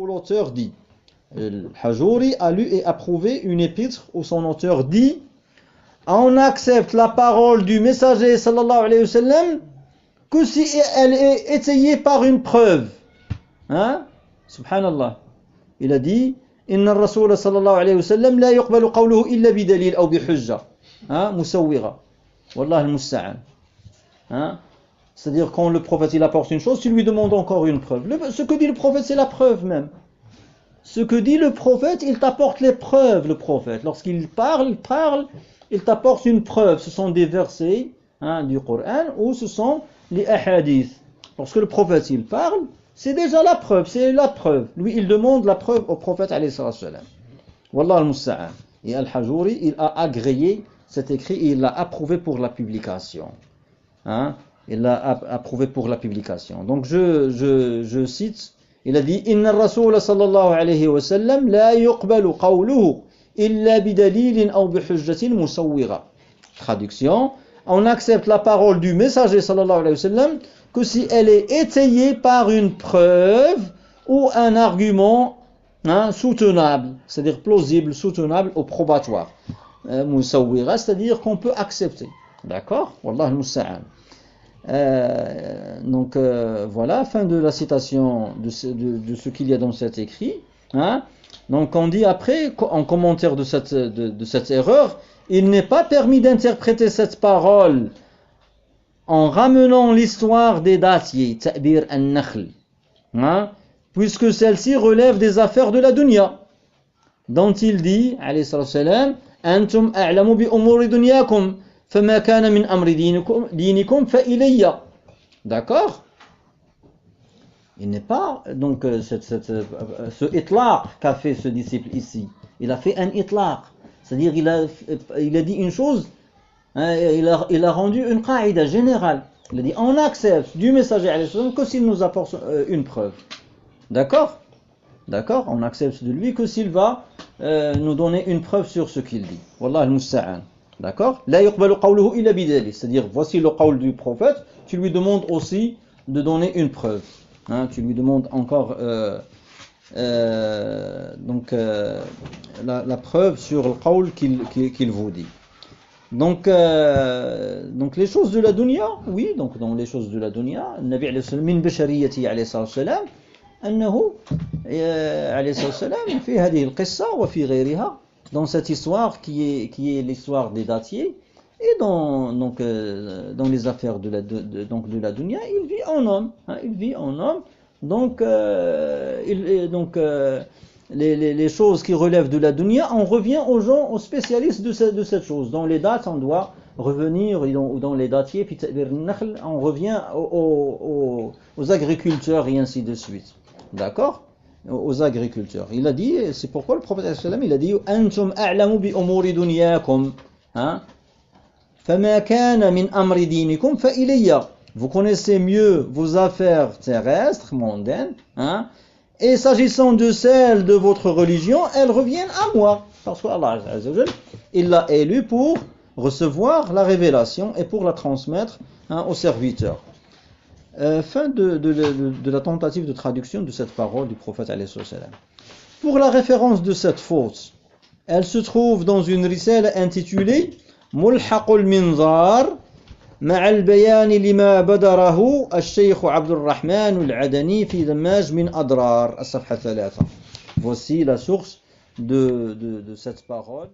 où l'auteur dit. Al-Hajuri a lu et approuvé une épître où son auteur dit: on accepte la parole du messager sallallahu alayhi wa sallam que si elle est étayée par une preuve. Hein? Subhanallah. Il a dit: Inna ar-Rasul sallallahu alayhi wa sallam la yuqbalu qawluhu illa bidalil ou bihujja. Hein? Musawwira. Wallah al-musta'an. Hein? C'est-à-dire quand le prophète il apporte une chose, tu lui demandes encore une preuve. Ce que dit le prophète, c'est la preuve même. Ce que dit le prophète, il t'apporte les preuves, le prophète. Lorsqu'il parle, il t'apporte une preuve. Ce sont des versets du Coran ou ce sont les ahadiths. Lorsque le prophète il parle, c'est déjà la preuve, c'est la preuve. Lui, il demande la preuve au prophète alayhi salam. Wallah al-musta'an. Et Al-Hajuri, il a agréé cet écrit et il l'a approuvé pour la publication. Hein? Il l'a approuvé pour la publication. Donc je cite, il a dit: Inna ar-Rasul sallallahu alayhi wa sallam la yuqbalu qawluhu illa bidalilin aw bihujjatin musawwira. Traduction: on accepte la parole du messager sallallahu alayhi wa sallam que si elle est étayée par une preuve ou un argument soutenable, c'est-à-dire plausible, soutenable ou probatoire. Musawwira, c'est-à-dire qu'on peut accepter. D'accord? Wallah al-musta'an. Donc voilà, fin de la citation de ce qu'il y a dans cet écrit. Hein? Donc on dit après, en commentaire de cette erreur, il n'est pas permis d'interpréter cette parole en ramenant l'histoire des dattiers, ta'bir an-nakhl, puisque celle-ci relève des affaires de la dunya, dont il dit, alayhi salam, antum a'lamu bi umuri dunyakum. D'accord? Il n'est pas, donc, ce itlaq qu'a fait ce disciple ici. Il a fait un itlaq. C'est-à-dire, il a dit une chose, il a rendu une qaïda générale. Il a dit: on accepte du messager que s'il nous apporte une preuve. D'accord? D'accord? On accepte de lui que s'il va nous donner une preuve sur ce qu'il dit. Wallah al-musta'an. D'accord? La yuqbalu qawluhu illa bidalil. C'est-à-dire, voici le qawl du prophète, tu lui demandes aussi de donner une preuve. Tu lui demandes encore la preuve sur le qawl qu'il vous dit. Donc les choses de la dunya, oui, donc dans les choses de la dunya, Nabi alayhi salam min bashariyati alayhi salam annahu alayhi salam fi hadhihi al-qissa wa fi ghayriha, dans cette histoire qui est l'histoire des dattiers et dans les affaires de la dunya, il vit en homme, il vit en homme. Donc les choses qui relèvent de la dunya, on revient aux gens, aux spécialistes de cette chose. Dans les dates, on doit revenir, ou dans les dattiers, puis on revient aux agriculteurs et ainsi de suite. D'accord? Aux agriculteurs. Il a dit, c'est pourquoi le prophète il a dit: Antum a'lamu bi umuri dunyakum, fama kana min amri dinikum fa ilayya. Vous connaissez mieux vos affaires terrestres, mondaines, et s'agissant de celles de votre religion, elles reviennent à moi. Parce que Allah Azza wa Jalla, il l'a élu pour recevoir la révélation et pour la transmettre aux serviteurs. Fin de la tentative de traduction de cette parole du prophète alayhi salam. Pour la référence de cette faute, elle se trouve dans une risale intitulée Mulhaqul Minzar مع البيان لما بدره الشيخ عبد الرحمن العدني في دماج من أضرار الصفحة 3. Voici la source de cette parole.